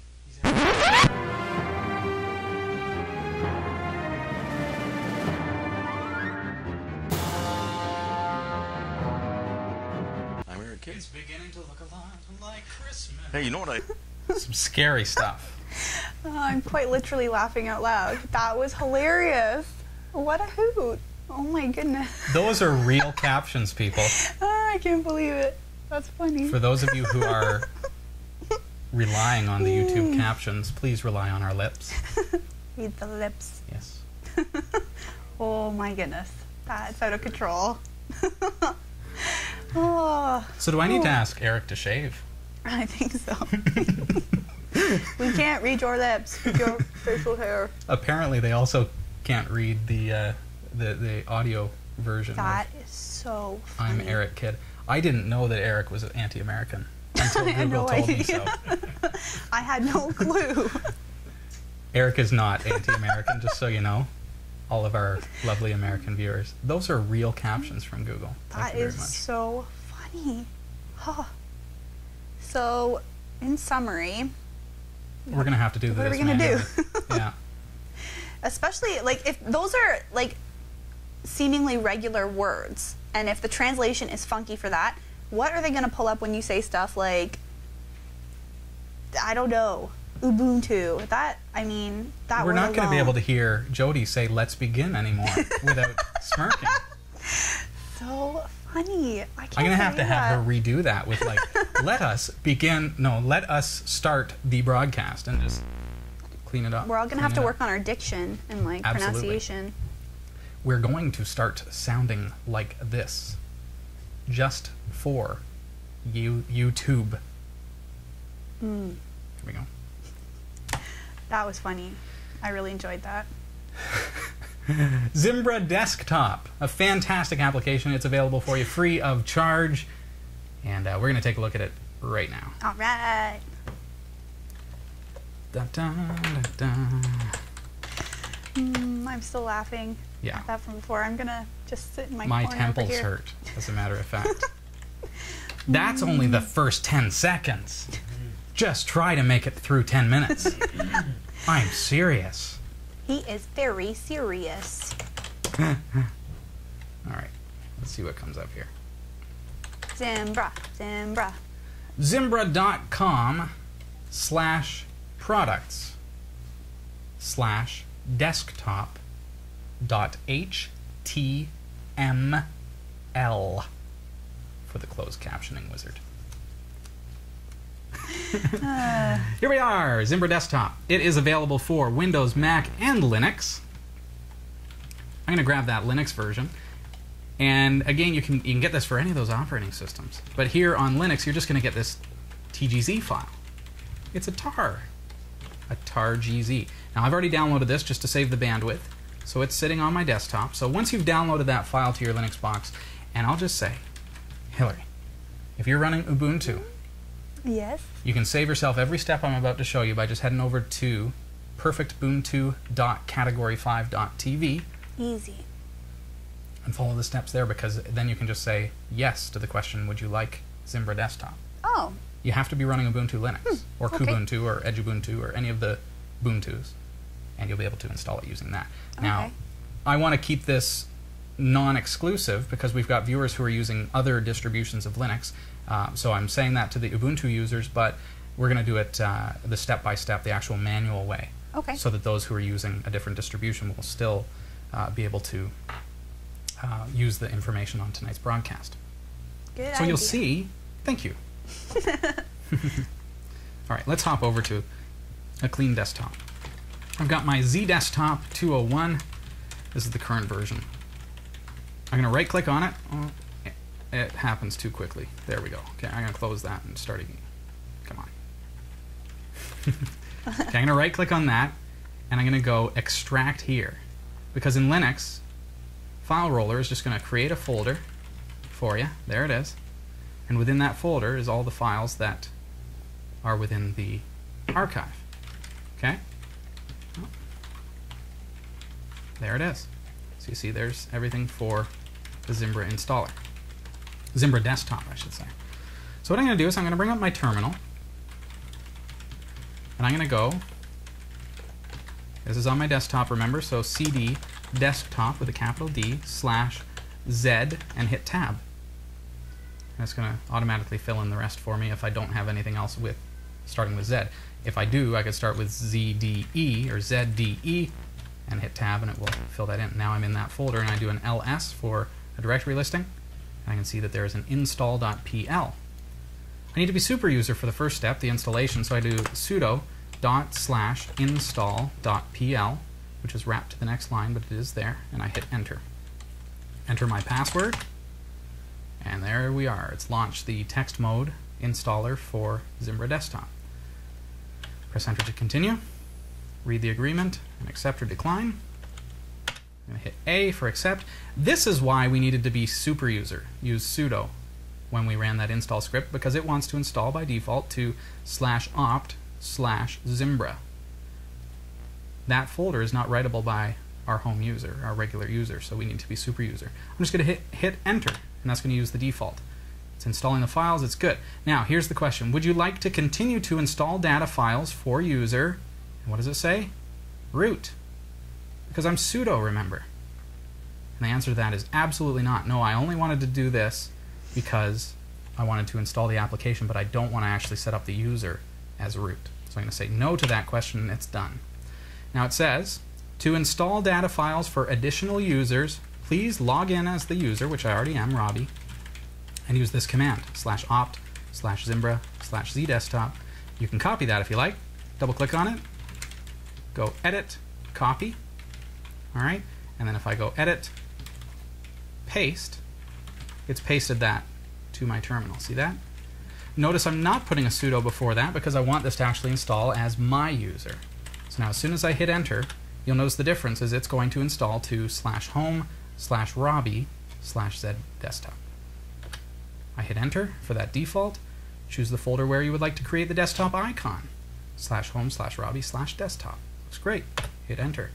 I'm Eric Kidd. It's beginning to look a lot like Christmas. Hey, you know what Some scary stuff. I'm quite literally laughing out loud. That was hilarious. What a hoot. Oh my goodness. Those are real captions, people. I can't believe it. That's funny. For those of you who are relying on the YouTube captions, please rely on our lips. Read the lips. Yes. Oh my goodness. That's out of control. Oh, So do I need to ask Eric to shave? I think so. We can't read your lips with your facial hair. Apparently they also can't read the audio version of That is so funny. I'm Eric Kidd. I didn't know that Eric was anti-American until I had Google no told me idea. so. I had no clue. Eric is not anti-American, just so you know. All of our lovely American viewers. Those are real captions from Google. Thank you very much. So funny. Huh. So, in summary, we're going to have to do this. What are we going to do? Yeah. Especially, like, if those are, like, seemingly regular words, and if the translation is funky for that, what are they going to pull up when you say stuff like, I don't know, Ubuntu? That, I mean, that we're not going to be alone. able to hear Jody say, let's begin anymore without smirking. So funny. I'm going to have her redo that with, like, let us start the broadcast and just clean it up. We're all going to have to work on our diction and, like, pronunciation. We're going to start sounding like this just for YouTube. Here we go. That was funny. I really enjoyed that. Zimbra Desktop, a fantastic application. It's available for you free of charge. And we're going to take a look at it right now. All right. Da, da, da, da. I'm still laughing at that from before. I'm going to just sit in my corner temples over here. hurt, as a matter of fact. That's only the first 10 seconds. Just try to make it through 10 minutes. I'm serious. He is very serious. All right. Let's see what comes up here. Zimbra, Zimbra. Zimbra.com/products/desktop.html for the closed captioning wizard. Here we are, Zimbra Desktop. It is available for Windows, Mac, and Linux. I'm going to grab that Linux version. And again, you can get this for any of those operating systems. But here on Linux, you're just going to get this TGZ file. It's a tar GZ. Now, I've already downloaded this just to save the bandwidth. So it's sitting on my desktop. So once you've downloaded that file to your Linux box, and I'll just say, Hillary, if you're running Ubuntu, yes, you can save yourself every step I'm about to show you by just heading over to perfectubuntu.category5.tv. Easy. And follow the steps there, because then you can just say yes to the question, would you like Zimbra Desktop? Oh. You have to be running Ubuntu Linux, or Kubuntu, or Edubuntu, or any of the Ubuntus, and you'll be able to install it using that. Now, I want to keep this non-exclusive because we've got viewers who are using other distributions of Linux, so I'm saying that to the Ubuntu users, but we're going to do it the step-by-step, the actual manual way, so that those who are using a different distribution will still be able to use the information on tonight's broadcast. Good so idea. you'll see. Thank you. All right, let's hop over to a clean desktop. I've got my Z Desktop 201. This is the current version. I'm going to right-click on it. Oh, it happens too quickly. There we go. Okay, I'm going to close that and start again. Come on. Okay, I'm going to right-click on that, and I'm going to go Extract here. Because in Linux, File Roller is just going to create a folder for you. There it is. And within that folder is all the files that are within the archive. Okay? Oh. There it is. So you see there's everything for the Zimbra installer. Zimbra Desktop, I should say. So what I'm going to do is I'm going to bring up my terminal. And I'm going to go, this is on my desktop, remember, so CD desktop with a capital D /Z and hit tab. And it's going to automatically fill in the rest for me if I don't have anything else with starting with Z. If I do, I could start with ZDE or ZDE and hit tab and it will fill that in. Now I'm in that folder and I do an ls for a directory listing. And I can see that there is an install.pl. I need to be super user for the first step, the installation, so I do sudo./install.pl, which is wrapped to the next line, but it is there, and I hit enter. Enter my password, and there we are. It's launched the text mode installer for Zimbra Desktop. Press enter to continue, read the agreement, and accept or decline. I'm going to hit A for accept. This is why we needed to be super user, use sudo when we ran that install script, because it wants to install by default to /opt/Zimbra. that folder is not writable by our home user, our regular user, so we need to be super user. I'm just going to hit enter, and that's going to use the default. It's installing the files, it's good. Now, here's the question. Would you like to continue to install data files for user, and what does it say? Root. Because I'm sudo, remember. And the answer to that is absolutely not. No, I only wanted to do this because I wanted to install the application, but I don't want to actually set up the user as root. So I'm going to say no to that question, and it's done. Now it says, to install data files for additional users, please log in as the user, which I already am, Robbie, and use this command, /opt/zimbra/zdesktop. You can copy that if you like. Double click on it, go edit, copy, all right, and then if I go edit, paste, it's pasted that to my terminal. See that? Notice I'm not putting a sudo before that because I want this to actually install as my user. So now as soon as I hit enter, you'll notice the difference is it's going to install to /home/Robbie/zdesktop. I hit enter for that default. Choose the folder where you would like to create the desktop icon, /home/Robbie/desktop. Looks great. Hit enter.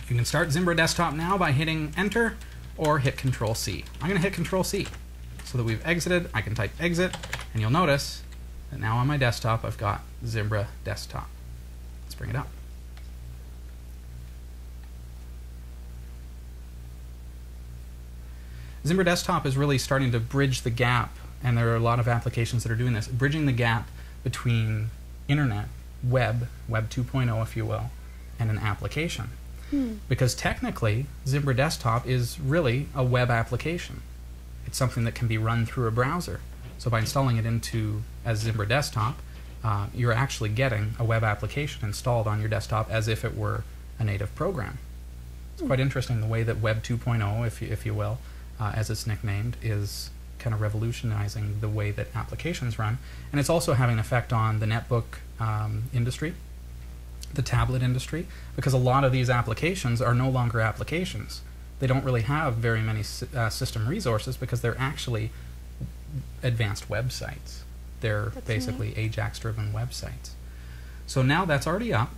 You can start Zimbra Desktop now by hitting enter or hit Control-C. I'm going to hit Control-C so that we've exited. I can type exit, and you'll notice that now on my desktop I've got Zimbra Desktop. Let's bring it up. Zimbra Desktop is really starting to bridge the gap, and there are a lot of applications that are doing this, bridging the gap between internet, web 2.0 if you will, and an application. Because technically, Zimbra Desktop is really a web application. It's something that can be run through a browser. So by installing it into as Zimbra Desktop, you're actually getting a web application installed on your desktop as if it were a native program. It's quite interesting the way that Web 2.0, if you will, as it's nicknamed, is kind of revolutionizing the way that applications run. And it's also having an effect on the netbook industry, the tablet industry, because a lot of these applications are no longer applications. They don't really have very many system resources because they're actually advanced websites. They're basically AJAX-driven websites. So now that's already up.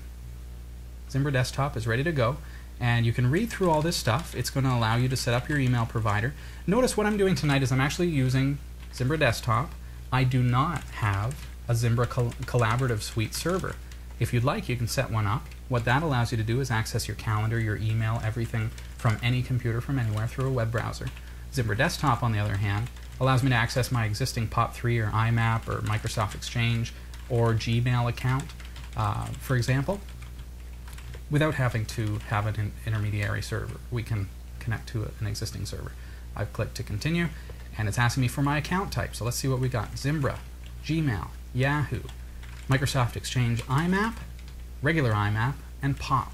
Zimbra Desktop is ready to go. And you can read through all this stuff. It's going to allow you to set up your email provider. Notice what I'm doing tonight is I'm actually using Zimbra Desktop. I do not have a Zimbra Collaborative Suite server. If you'd like, you can set one up. What that allows you to do is access your calendar, your email, everything from any computer from anywhere through a web browser. Zimbra Desktop, on the other hand, allows me to access my existing POP3 or IMAP or Microsoft Exchange or Gmail account, for example, without having to have an intermediary server. We can connect to an existing server. I've clicked to continue, and it's asking me for my account type. So let's see what we got. Zimbra, Gmail, Yahoo, Microsoft Exchange IMAP, regular IMAP, and POP.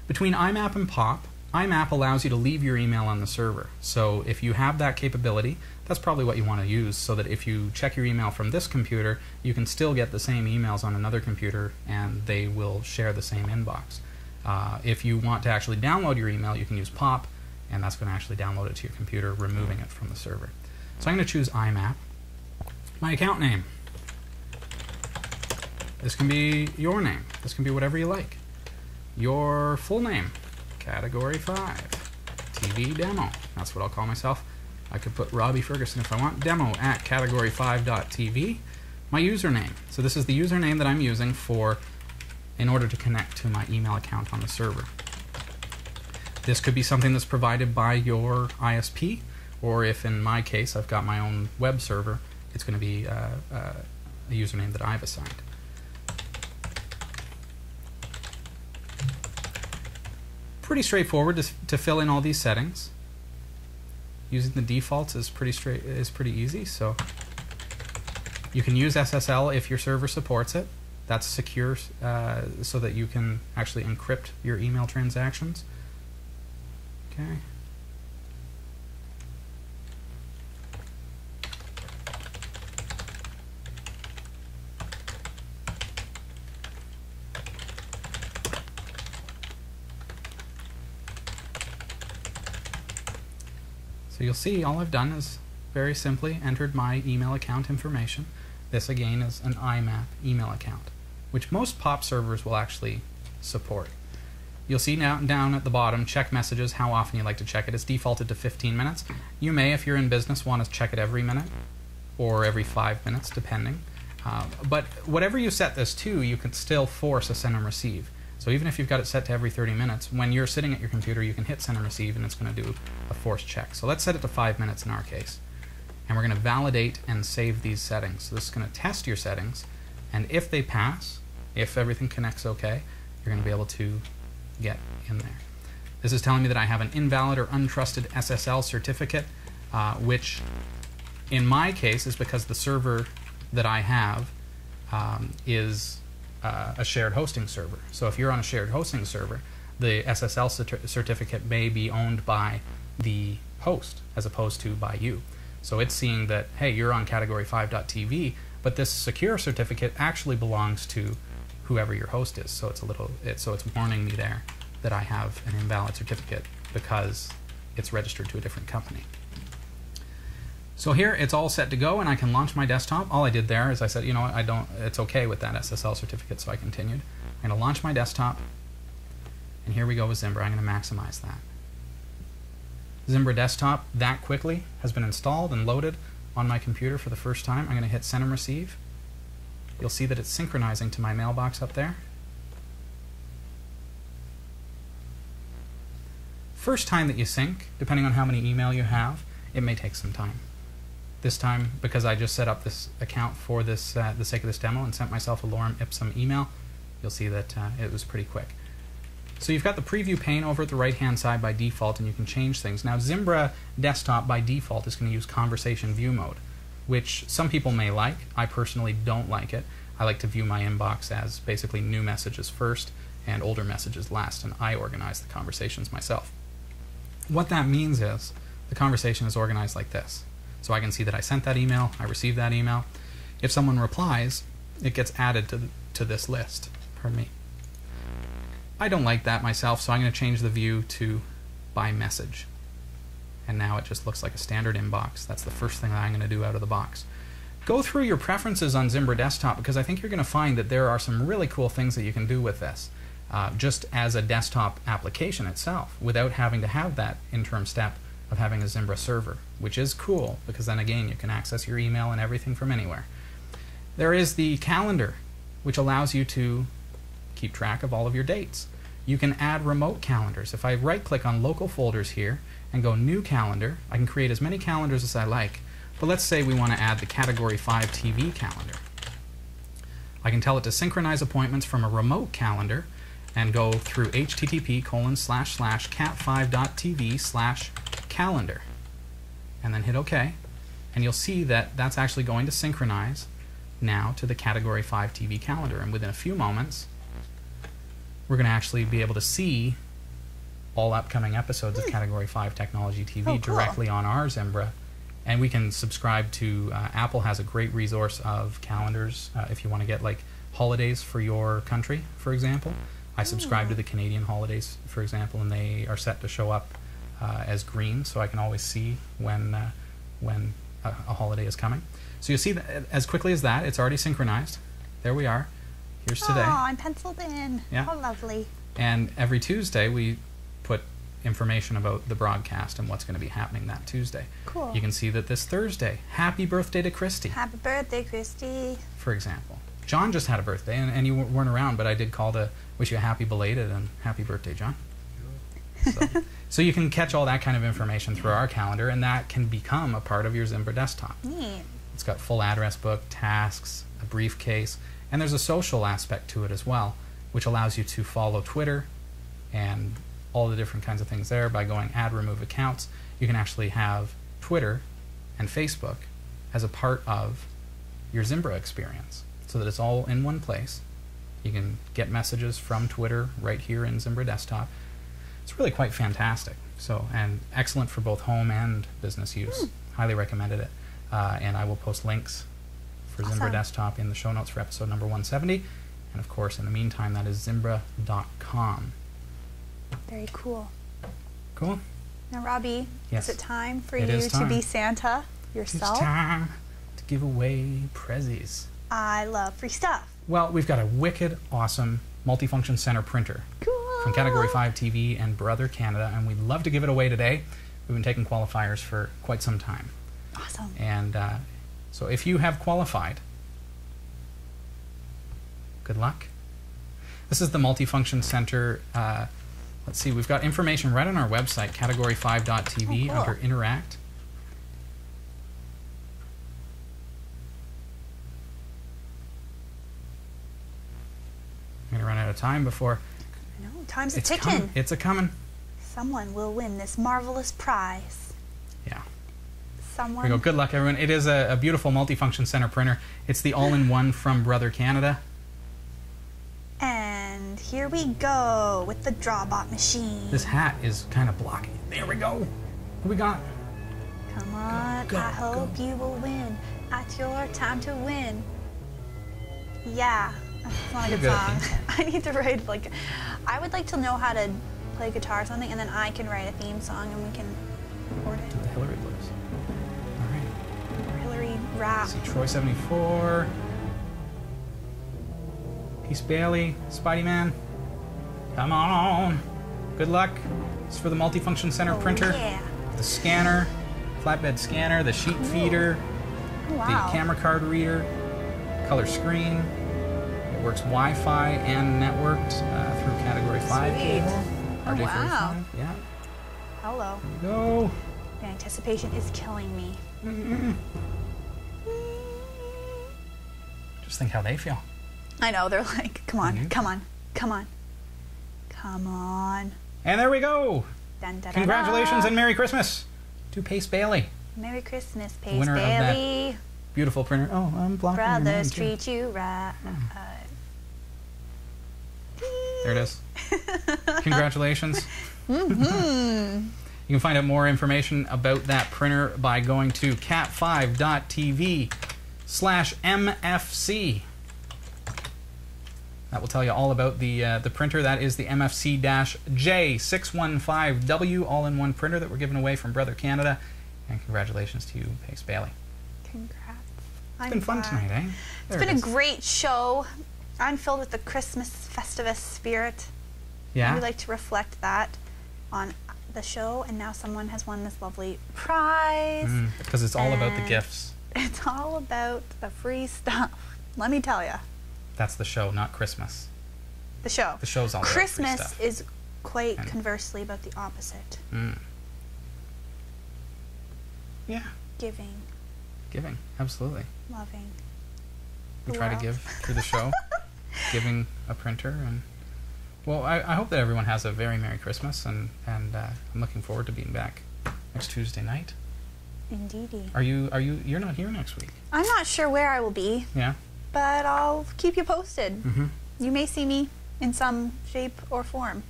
Between IMAP and POP, IMAP allows you to leave your email on the server. So if you have that capability, that's probably what you want to use, so that if you check your email from this computer, you can still get the same emails on another computer and they will share the same inbox. If you want to actually download your email, you can use POP, and that's going to actually download it to your computer, removing it from the server. So I'm going to choose IMAP. My account name. This can be your name. This can be whatever you like. Your full name. Category5. TV demo. That's what I'll call myself. I could put Robbie Ferguson if I want. Demo@category5.tv. My username. So this is the username that I'm using in order to connect to my email account on the server. This could be something that's provided by your ISP, or if in my case I've got my own web server, it's going to be a username that I've assigned. Pretty straightforward to fill in all these settings. Using the defaults is pretty easy. So you can use SSL if your server supports it. That's secure, so that you can actually encrypt your email transactions. Okay. So you'll see all I've done is very simply entered my email account information. This again is an IMAP email account, which most POP servers will actually support. You'll see now down at the bottom, check messages, how often you like to check it. It's defaulted to 15 minutes. You may, if you're in business, want to check it every minute or every 5 minutes, depending. But whatever you set this to, you can still force a send and receive. So even if you've got it set to every 30 minutes, when you're sitting at your computer, you can hit send and receive, and it's going to do a forced check. So let's set it to 5 minutes in our case. And we're going to validate and save these settings. So this is going to test your settings, and if they pass, if everything connects okay, you're going to be able to get in there. This is telling me that I have an invalid or untrusted SSL certificate, which in my case is because the server that I have is a shared hosting server. So if you're on a shared hosting server, the SSL certificate may be owned by the host as opposed to by you. So it's seeing that, hey, you're on Category5.tv, but this secure certificate actually belongs to whoever your host is. So it's warning me there that I have an invalid certificate because it's registered to a different company. So here it's all set to go, and I can launch my desktop. All I did there is I said, you know what, it's okay with that SSL certificate, so I continued. I'm going to launch my desktop, and here we go with Zimbra. I'm going to maximize that. Zimbra desktop that quickly has been installed and loaded on my computer for the first time. I'm going to hit send and receive. You'll see that it's synchronizing to my mailbox up there. First time that you sync, depending on how many email you have, it may take some time. This time, because I just set up this account for this the sake of this demo and sent myself a lorem ipsum email, you'll see that it was pretty quick. So you've got the preview pane over at the right-hand side by default, and you can change things. Now, Zimbra Desktop by default is going to use conversation view mode, which some people may like. I personally don't like it. I like to view my inbox as basically new messages first and older messages last, and I organize the conversations myself. What that means is the conversation is organized like this. So I can see that I sent that email, I received that email. If someone replies, it gets added to this list. Pardon me. I don't like that myself, so I'm going to change the view to by message. And now it just looks like a standard inbox. That's the first thing that I'm going to do out of the box. Go through your preferences on Zimbra Desktop, because I think you're going to find that there are some really cool things that you can do with this, just as a desktop application itself, without having to have that interim step of having a Zimbra server, which is cool, because then again you can access your email and everything from anywhere. There is the calendar, which allows you to keep track of all of your dates. You can add remote calendars. If I right-click on local folders here and go new calendar, I can create as many calendars as I like. But let's say we want to add the Category5 TV calendar. I can tell it to synchronize appointments from a remote calendar and go through http://cat5.tv/calendar and then hit OK. And you'll see that that's actually going to synchronize now to the Category5 TV calendar. And within a few moments, we're going to actually be able to see all upcoming episodes of Category5 Technology TV directly on our Zimbra. And we can subscribe to, Apple has a great resource of calendars if you want to get like holidays for your country, for example. I subscribe to the Canadian holidays, for example, and they are set to show up as green, so I can always see when a holiday is coming. So you'll see that as quickly as that, it's already synchronized. There we are. Here's today. Oh, I'm penciled in. Yeah. How lovely. And every Tuesday we put information about the broadcast and what's going to be happening that Tuesday. Cool. You can see that this Thursday, happy birthday to Christy. Happy birthday, Christy. For example. John just had a birthday, and you weren't around, but I did call to wish you a happy belated and happy birthday, John. So you can catch all that kind of information through our calendar, and that can become a part of your Zimbra desktop. Neat. It's got full address book, tasks, a briefcase, and there's a social aspect to it as well, which allows you to follow Twitter and all the different kinds of things there by going add remove accounts. You can actually have Twitter and Facebook as a part of your Zimbra experience so that it's all in one place. You can get messages from Twitter right here in Zimbra Desktop. It's really quite fantastic. So, and excellent for both home and business use. Highly recommended it. And I will post links for Zimbra Desktop in the show notes for episode number 170. And of course, in the meantime, that is zimbra.com. Very cool. Cool? Now, Robbie, Yes. is it time for It you is to time. be Santa yourself? It's time to give away prezzies. I love free stuff. Well, we've got a wicked, awesome multifunction center printer from Category 5 TV and Brother Canada, and we'd love to give it away today. We've been taking qualifiers for quite some time. Awesome. And so if you have qualified, good luck. This is the multifunction center. Let's see, we've got information right on our website, category5.tv, cool. under Interact. I'm going to run out of time before... No, time's It's ticking. coming. It's a-coming. Someone will win this marvelous prize. Yeah. Someone. Here we go. Good luck, everyone. It is a beautiful multifunction center printer. It's the all-in-one from Brother Canada. And here we go with the drawbot machine. This hat is kind of blocking. There we go. What we got? Come on, Go, I hope you will win. At your time to win. Yeah, that's not a You're good good at song. theme I need to write like, I would like to know how to play guitar or something, and then I can write a theme song and we can record it. Do the Hillary blues. All right. Or Hillary rap. See Troy 74. Peace Bailey. Spidey Man. Come on. Good luck. It's for the multifunction center printer. Yeah. The scanner. Flatbed scanner. The sheet feeder. Oh, wow. The camera card reader. Color screen. It works Wi-Fi and networked through Category 5 Sweet. cable. Oh, wow. Yeah. Hello. There you go. The anticipation is killing me. Just think how they feel. I know, they're like, come on, Mhm. come on, come on, come on. And there we go. Dun, da, da, Congratulations da. and Merry Christmas to Pace Bailey. Merry Christmas, Pace Winner of that Bailey. Beautiful printer. Oh, I'm blocking your name, Brothers too. treat you right. There it is. Congratulations. Mm-hmm. You can find out more information about that printer by going to cat5.tv/MFC. That will tell you all about the printer. That is the MFC-J615W all-in-one printer that we're giving away from Brother Canada. And congratulations to you, Pace Bailey. Congrats. It's been fun tonight, eh? It's been a great show. I'm filled with the Christmas Festivus spirit. Yeah? We like to reflect that on the show, and now someone has won this lovely prize. Because it's all about the And gifts. It's all about the free stuff. Let me tell you. That's the show, not Christmas. The show. The show's all about free Christmas stuff. is quite And- conversely about the opposite. Yeah. Giving, Giving, absolutely. loving. We the try to world. give through the show, giving a printer. And well, I hope that everyone has a very Merry Christmas, and I'm looking forward to being back next Tuesday night. Indeedy. You're not here next week? I'm not sure where I will be, Yeah. but I'll keep you posted. Mm-hmm. You may see me in some shape or form.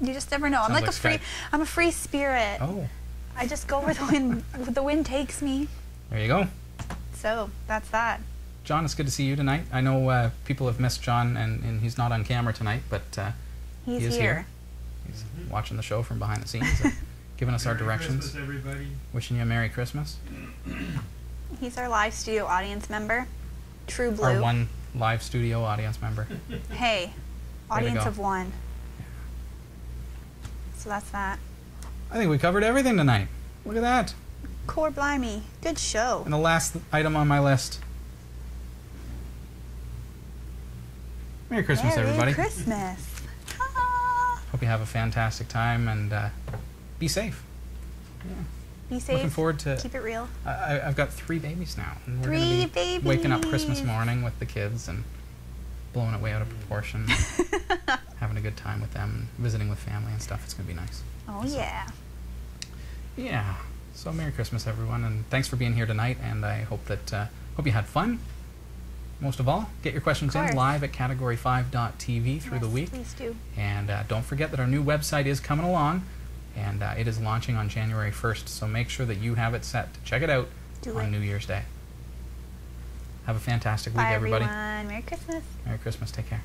You just never know. I'm Sounds like like a free. Skype. I'm a free spirit. Oh, I just go where the wind takes me. there you go. So that's that. John, it's good to see you tonight. I know people have missed John, and he's not on camera tonight, but He's he is here. He's watching the show from behind the scenes, and giving us our directions. Merry Christmas, everybody. Wishing you a Merry Christmas. He's our live studio audience member. True Blue. Our one live studio audience member. Hey, Way to audience go. of one. So that's that. I think we covered everything tonight. Look at that. Core blimey. Good show. And the last item on my list. Merry Christmas, Merry everybody. Christmas. Ah. Hope you have a fantastic time, and be safe. Be safe. Looking forward to... Keep it real. I've got 3 babies now. And we're 3 gonna be babies. waking up Christmas morning with the kids and blowing it way out of proportion. Having a good time with them, visiting with family and stuff. It's going to be nice. Oh yeah. Yeah. So Merry Christmas, everyone, and thanks for being here tonight. And I hope that hope you had fun. Most of all, get your questions in course. live at category5.tv through the Yes, week. Please do. And don't forget that our new website is coming along, and it is launching on January 1st. So make sure that you have it set to check it out Do on it. New Year's Day. Have a fantastic week, Bye, everybody. everyone. Merry Christmas. Merry Christmas. Take care.